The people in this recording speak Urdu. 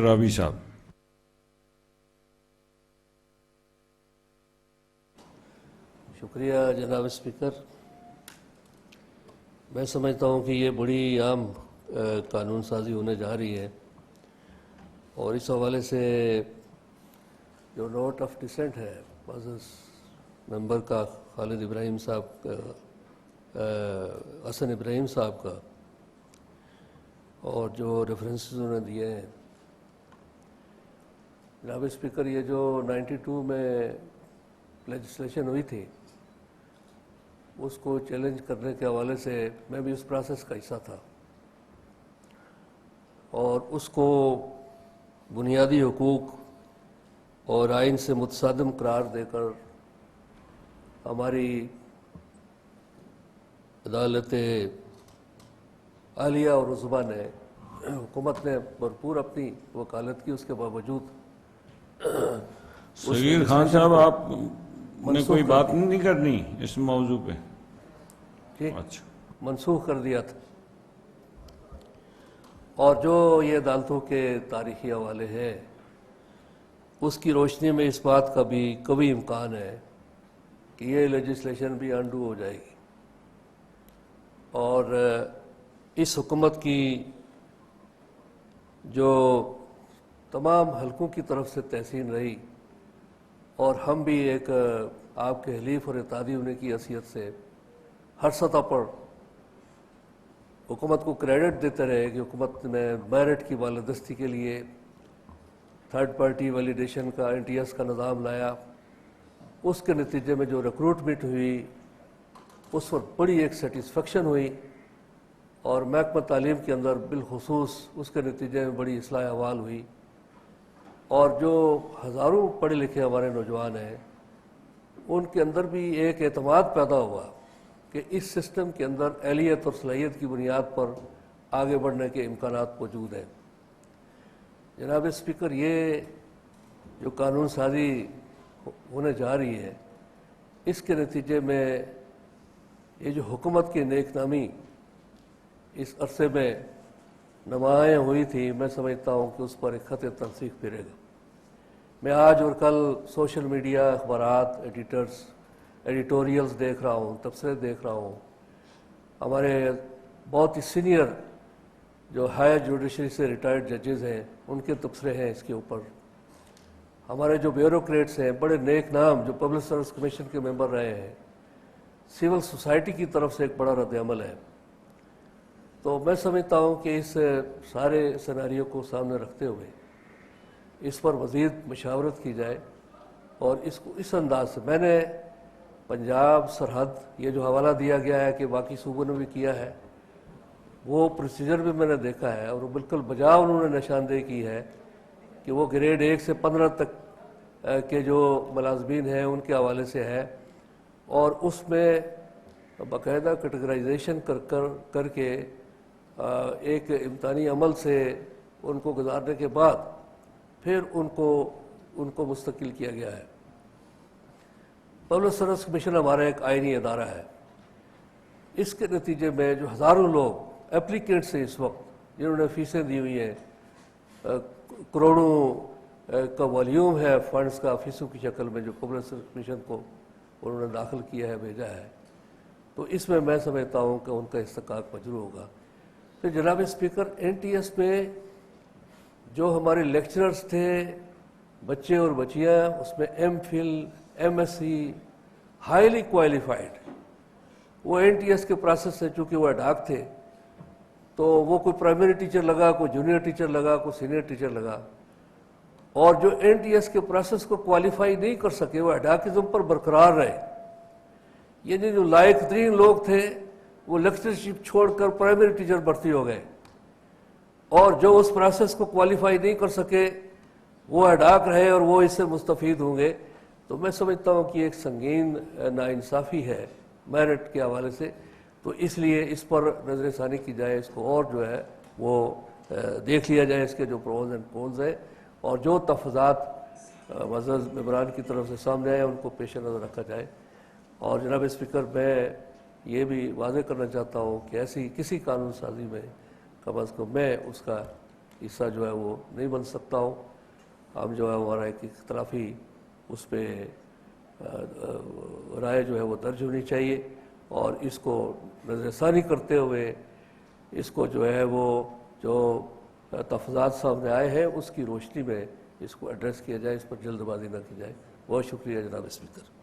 رابی صاحب. شکریہ جناب اسپیکر. میں سمجھتا ہوں کہ یہ بڑی عام قانون سازی ہونے جا رہی ہے، اور اس حوالے سے جو نوٹ آف ڈسینٹ ہے معزز ممبر کا خالد ابراہیم صاحب کا، حسن ابراہیم صاحب کا، اور جو ریفرنسز انہوں نے دیے ہیں، جناب اسپیکر یہ جو 92 میں لیجسلیشن ہوئی تھی اس کو چیلنج کرنے کے حوالے سے میں بھی اس پروسیس کا حصہ تھا، اور اس کو بنیادی حقوق اور آئین سے متصادم قرار دے کر ہماری عدالت عالیہ اور عظمیٰ نے، حکومت نے بھرپور اپنی وکالت کی، اس کے باوجود صغیر خان صاحب آپ نے کوئی بات نہیں کرنی اس موضوع پہ؟ اچھا، منسوخ کر دیا تھا. اور جو یہ عدالتوں کے تاریخی حوالے ہیں اس کی روشنی میں اس بات کا بھی کبھی امکان ہے کہ یہ لیجسلیشن بھی انڈو ہو جائے گی، اور اس حکومت کی جو تمام حلقوں کی طرف سے تحسین رہی، اور ہم بھی ایک آپ کے حلیف اور اتحادی ہونے کی حیثیت سے ہر سطح پر حکومت کو کریڈٹ دیتے رہے کہ حکومت نے میرٹ کی بالادستی کے لیے تھرڈ پارٹی ویلیڈیشن کا NTS کا نظام لایا. اس کے نتیجے میں جو ریکروٹمنٹ ہوئی اس پر بڑی ایک سیٹسفیکشن ہوئی، اور محکمہ تعلیم کے اندر بالخصوص اس کے نتیجے میں بڑی اصلاح احوال ہوئی، اور جو ہزاروں پڑھے لکھے ہمارے نوجوان ہیں ان کے اندر بھی ایک اعتماد پیدا ہوا کہ اس سسٹم کے اندر اہلیت اور صلاحیت کی بنیاد پر آگے بڑھنے کے امکانات موجود ہیں. جناب اسپیکر، یہ جو قانون سازی ہونے جا رہی ہے اس کے نتیجے میں یہ جو حکومت کی نیک نامی اس عرصے میں نمایاں ہوئی تھی، میں سمجھتا ہوں کہ اس پر ایک خط تنسیق پھرے گا. میں آج اور کل سوشل میڈیا، اخبارات، ایڈیٹوریلز دیکھ رہا ہوں، تبصرے دیکھ رہا ہوں. ہمارے بہت ہی سینئر جو ہائر جوڈیشری سے ریٹائرڈ ججز ہیں ان کے تبصرے ہیں اس کے اوپر. ہمارے جو بیوروکریٹس ہیں، بڑے نیک نام جو پبلک سروس کمیشن کے ممبر رہے ہیں، سول سوسائٹی کی طرف سے ایک بڑا رد عمل ہے. تو میں سمجھتا ہوں کہ اس سارے سیناریو کو سامنے رکھتے ہوئے اس پر مزید مشاورت کی جائے، اور اس کو اس انداز سے میں نے پنجاب سرحد یہ جو حوالہ دیا گیا ہے کہ باقی صوبوں نے بھی کیا ہے، وہ پروسیجر بھی میں نے دیکھا ہے، اور وہ بالکل بجا انہوں نے نشاندہی کی ہے کہ وہ گریڈ 1 سے 15 تک کے جو ملازمین ہیں ان کے حوالے سے ہے، اور اس میں باقاعدہ کیٹیگرائزیشن کر کے ایک امتحانی عمل سے ان کو گزارنے کے بعد پھر ان کو مستقل کیا گیا ہے. پبلک سروس کمیشن ہمارا ایک آئینی ادارہ ہے. اس کے نتیجے میں جو ہزاروں لوگ اپلیکینٹس ہیں اس وقت جنہوں نے فیسیں دی ہوئی ہیں، کروڑوں کا والیوم ہے فنڈز کا فیسوں کی شکل میں جو پبلک سروس کمیشن کو انہوں نے داخل کیا ہے، بھیجا ہے، تو اس میں سمجھتا ہوں کہ ان کا استحقاق مجروح ہوگا. پھر جناب اسپیکر، NTS میں جو ہمارے لیکچررز تھے، بچے اور بچیاں، اس میں MPhil MSc ہائیلی کوالیفائڈ، وہ NTS کے پروسیس سے چونکہ وہ ایڈاک تھے تو وہ کوئی پرائمری ٹیچر لگا، کوئی جونیئر ٹیچر لگا، کوئی سینئر ٹیچر لگا، اور جو NTS کے پروسیس کو کوالیفائی نہیں کر سکے وہ ایڈاکزم پر برقرار رہے. یعنی جو لائق ترین لوگ تھے وہ لیکچرشپ چھوڑ کر پرائمری ٹیچر بھرتی ہو گئے، اور جو اس پروسیس کو کوالیفائی نہیں کر سکے وہ ایڈاک رہے اور وہ اس سے مستفید ہوں گے. تو میں سمجھتا ہوں کہ ایک سنگین ناانصافی ہے میرٹ کے حوالے سے. تو اس لیے اس پر نظر ثانی کی جائے، اس کو اور جو ہے وہ دیکھ لیا جائے، اس کے جو پروز اینڈ کونز ہیں، اور جو تحفظات معزز ممبران کی طرف سے سامنے آئے ان کو پیش نظر رکھا جائے. اور جناب اسپیکر، میں یہ بھی واضح کرنا چاہتا ہوں کہ ایسی کسی قانون سازی میں کم از کم میں اس کا حصہ جو ہے وہ نہیں بن سکتا ہوں. ہم جو ہے ہمارا ایک اختلافی اس پہ رائے جو ہے وہ درج ہونی چاہیے، اور اس کو نظر ثانی کرتے ہوئے اس کو جو ہے وہ جو تفصیلات سامنے آئے ہیں اس کی روشنی میں اس کو ایڈریس کیا جائے، اس پر جلد بازی نہ کی جائے. بہت شکریہ جناب اسپیکر.